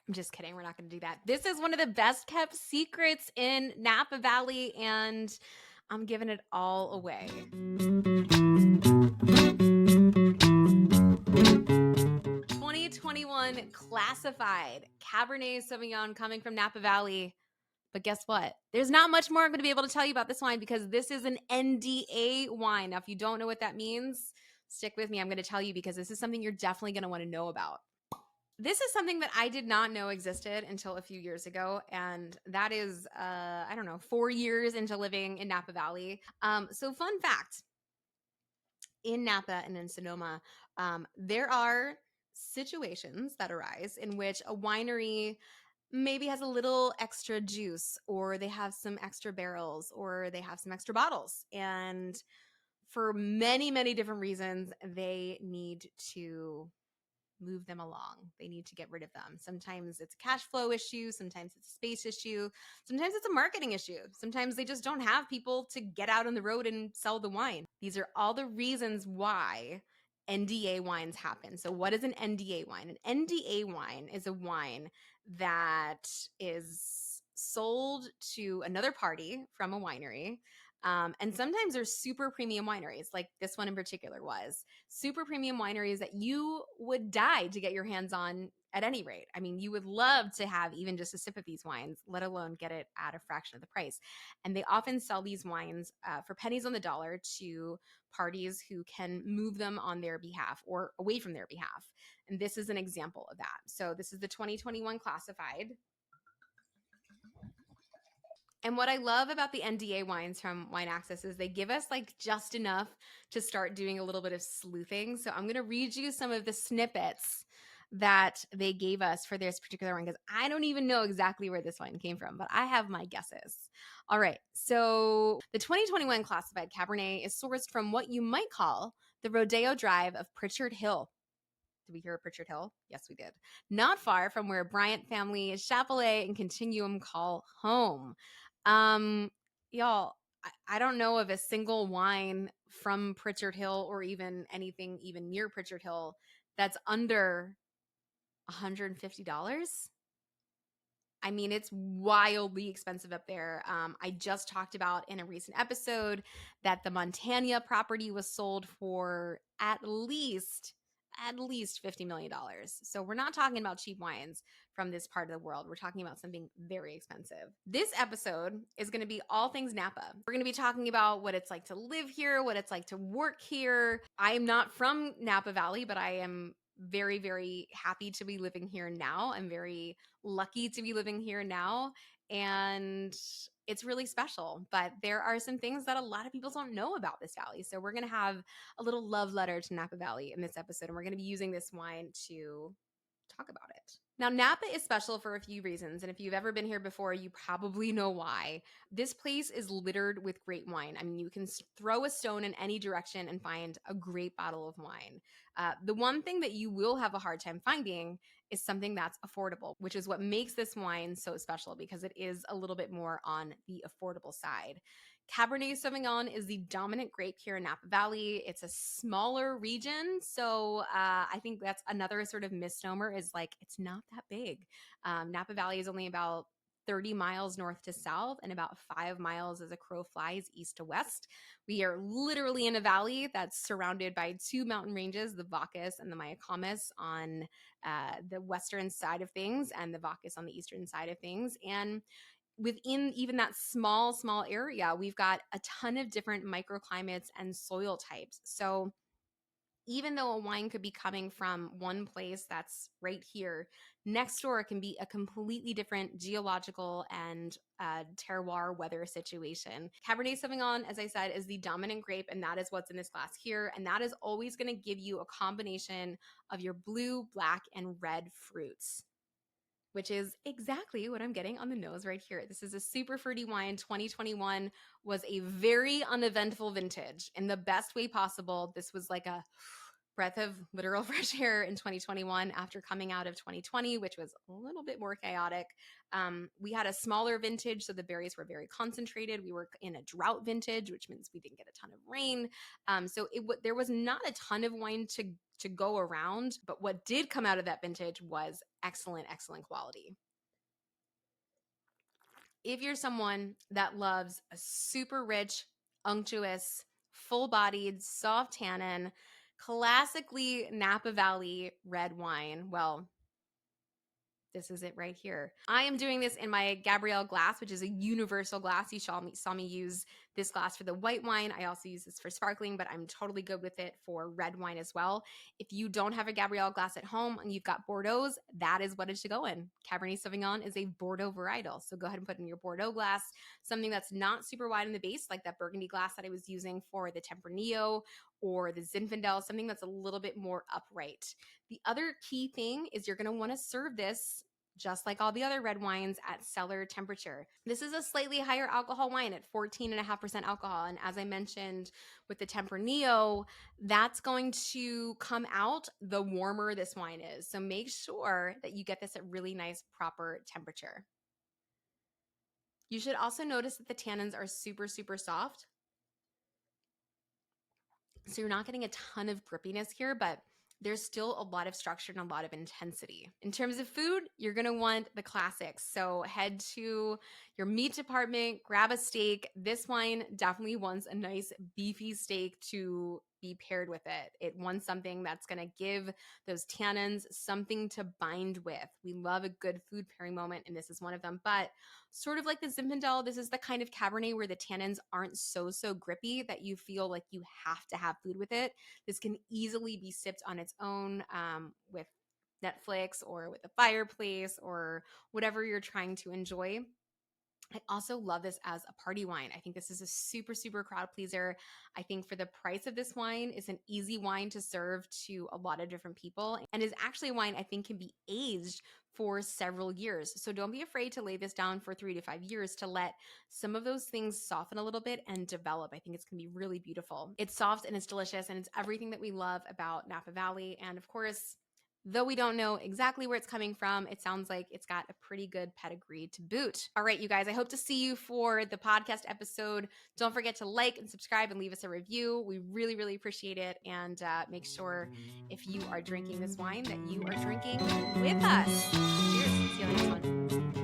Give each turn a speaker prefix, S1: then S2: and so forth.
S1: I'm just kidding. We're not going to do that. This is one of the best kept secrets in Napa Valley, and I'm giving it all away. 2021 Classified Cabernet Sauvignon coming from Napa Valley. But guess what? There's not much more I'm going to be able to tell you about this wine because this is an NDA wine. Now, if you don't know what that means, stick with me. I'm going to tell you because this is something you're definitely going to want to know about. This is something that I did not know existed until a few years ago, and that is, 4 years into living in Napa Valley. So fun fact, in Napa and in Sonoma, there are situations that arise in which a winery maybe has a little extra juice, or they have some extra barrels, or they have some extra bottles. And for many, many different reasons, they need to move them along. They need to get rid of them. Sometimes it's a cash flow issue. Sometimes it's a space issue. Sometimes it's a marketing issue. Sometimes they just don't have people to get out on the road and sell the wine. These are all the reasons why NDA wines happen. So what is an NDA wine? An NDA wine is a wine that is sold to another party from a winery. And sometimes there's super premium wineries, like this one in particular was. Super premium wineries that you would die to get your hands on at any rate. I mean, you would love to have even just a sip of these wines, let alone get it at a fraction of the price. And they often sell these wines for pennies on the dollar to parties who can move them on their behalf or away from their behalf. And this is an example of that. So this is the 2021 Classified. And what I love about the NDA wines from Wine Access is they give us like just enough to start doing a little bit of sleuthing. So I'm going to read you some of the snippets that they gave us for this particular one because I don't even know exactly where this wine came from, but I have my guesses. All right. So the 2021 Classified Cabernet is sourced from what you might call the Rodeo Drive of Pritchard Hill. Did we hear of Pritchard Hill? Yes, we did. Not far from where Bryant family, Chappellet, and Continuum call home. Y'all, I don't know of a single wine from Pritchard Hill or even anything even near Pritchard Hill that's under $150. I mean, it's wildly expensive up there. I just talked about in a recent episode that the Montana property was sold for at least $50 million. So we're not talking about cheap wines from this part of the world. We're talking about something very expensive. This episode is going to be all things Napa. We're going to be talking about what it's like to live here, what it's like to work here. I am not from Napa Valley, but I am very, very happy to be living here now. I'm very lucky to be living here now. And it's really special, but there are some things that a lot of people don't know about this valley. So we're going to have a little love letter to Napa Valley in this episode, and we're going to be using this wine to talk about it. Now, Napa is special for a few reasons, and if you've ever been here before, you probably know why. This place is littered with great wine. I mean, you can throw a stone in any direction and find a great bottle of wine. The one thing that you will have a hard time finding is something that's affordable, which is what makes this wine so special because it is a little bit more on the affordable side. Cabernet Sauvignon is the dominant grape here in Napa Valley. It's a smaller region, so I think that's another sort of misnomer is like it's not that big. Napa Valley is only about 30 miles north to south and about 5 miles as a crow flies east to west. We are literally in a valley that's surrounded by two mountain ranges, the Vacas and the Mayacamas on the western side of things and the Vacas on the eastern side of things. And within even that small area, we've got a ton of different microclimates and soil types. So even though a wine could be coming from one place that's right here, next door it can be a completely different geological and terroir weather situation. Cabernet Sauvignon, as I said, is the dominant grape, and that is what's in this glass here. And that is always going to give you a combination of your blue, black, and red fruits, which is exactly what I'm getting on the nose right here. This is a super fruity wine. 2021 was a very uneventful vintage in the best way possible. This was like a breath of literal fresh air in 2021 after coming out of 2020, which was a little bit more chaotic. We had a smaller vintage, so the berries were very concentrated. We were in a drought vintage, which means we didn't get a ton of rain. So there was not a ton of wine to go around, but what did come out of that vintage was excellent, excellent quality. If you're someone that loves a super rich, unctuous, full-bodied, soft tannin, classically Napa Valley red wine, well, this is it right here. I am doing this in my Gabrielle glass, which is a universal glass. You saw me use this glass for the white wine. I also use this for sparkling, but I'm totally good with it for red wine as well. If you don't have a Gabrielle glass at home and you've got Bordeaux, that is what it should go in. Cabernet Sauvignon is a Bordeaux varietal. So go ahead and put in your Bordeaux glass, something that's not super wide in the base, like that Burgundy glass that I was using for the Tempranillo or the Zinfandel, something that's a little bit more upright. The other key thing is you're going to want to serve this just like all the other red wines at cellar temperature. This is a slightly higher alcohol wine at 14.5% alcohol. And as I mentioned with the Tempranillo, that's going to come out the warmer this wine is. So make sure that you get this at really nice, proper temperature. You should also notice that the tannins are super, super soft. So you're not getting a ton of grippiness here, but there's still a lot of structure and a lot of intensity. In terms of food, you're gonna want the classics. So head to your meat department, grab a steak. This wine definitely wants a nice beefy steak to be paired with it. It wants something that's gonna give those tannins something to bind with. We love a good food pairing moment, and this is one of them. But sort of like the Zinfandel, this is the kind of Cabernet where the tannins aren't so grippy that you feel like you have to have food with it. This can easily be sipped on its own with Netflix or with a fireplace or whatever you're trying to enjoy. I also love this as a party wine. I think this is a super, super crowd pleaser. I think for the price of this wine, it's an easy wine to serve to a lot of different people and is actually a wine I think can be aged for several years. So don't be afraid to lay this down for 3 to 5 years to let some of those things soften a little bit and develop. I think it's going to be really beautiful. It's soft and it's delicious and it's everything that we love about Napa Valley. And of course, though we don't know exactly where it's coming from, it sounds like it's got a pretty good pedigree to boot. All right, you guys, I hope to see you for the podcast episode. Don't forget to like and subscribe and leave us a review. We really, really appreciate it. And make sure if you are drinking this wine that you are drinking with us. Cheers. See you on the next one.